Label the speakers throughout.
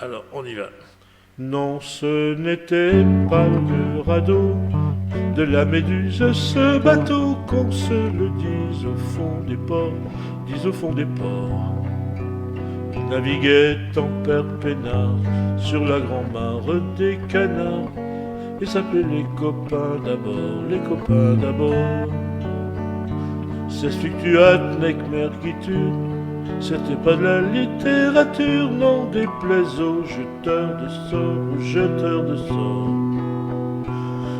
Speaker 1: Alors, on y va.
Speaker 2: Non, ce n'était pas le radeau de la Méduse, ce bateau, qu'on se le dise au fond des ports, dise au fond des ports. Il naviguait en père peinard sur la grand-mare des canards et s'appelait les copains d'abord, les copains d'abord. C'est fluctuate, nec mergitur, c'était pas de la littérature, non, déplaise aux jeteurs de sorts, aux jeteurs de sorts.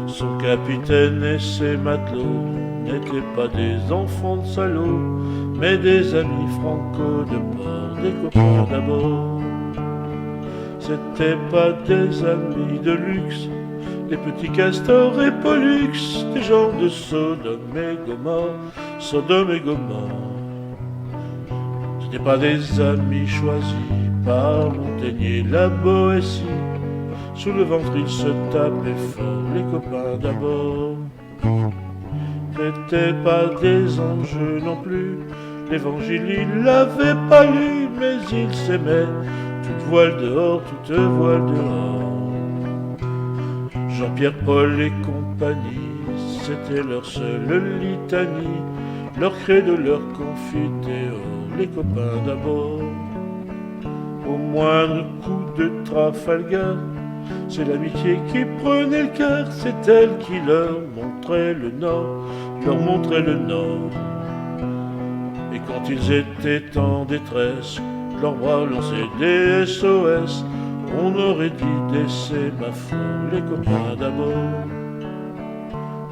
Speaker 2: Son capitaine et ses matelots n'étaient pas des enfants de salauds, mais des amis franco de bord, des copains d'abord. C'étaient pas des amis de luxe, des petits castors et pollux, des gens de Sodome et Gomorre, Sodome et Gomorre. C'étaient pas des amis choisis par Montaigne la Boétie. Sous le ventre ils se tapaient fort, les copains d'abord. N'étaient pas des anges non plus, l'évangile ils l'avaient pas lu, mais ils s'aimaient, toute voile dehors, toute voile dehors. Jean-Pierre, Paul et compagnie, c'était leur seule litanie, leur credo, leur confiteor, les copains d'abord. Au moindre coup de Trafalgar, c'est l'amitié qui prenait le cœur, c'est elle qui leur montrait le nord, leur montrait le nord. Et quand ils étaient en détresse, leurs bras lançaient des SOS, on aurait dit des sémaphores, les copains d'abord.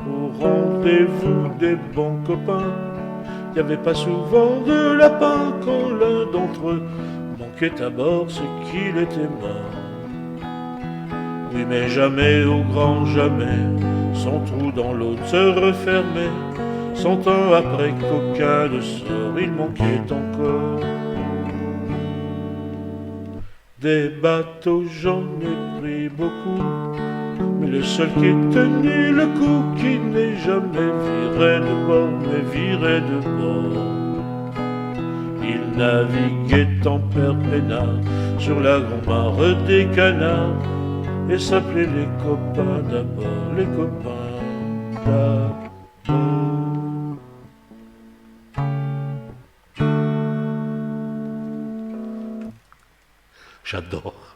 Speaker 2: Au rendez-vous des bons copains, y avait pas souvent de lapin quand l'un d'entre eux manquait à bord, c'est qu'il était mort. Oui, mais jamais, au grand jamais, son trou dans l'eau se refermait. 100 ans après qu'aucun de sort, il manquait encore. Des bateaux j'en ai pris beaucoup, mais le seul qui ait tenu le coup, qui n'est jamais viré de bord, mais viré de bord. Il naviguait en père peinard sur la grand-mare des canards et s'appelait les copains d'abord, les copains d'abord.
Speaker 1: J'adore.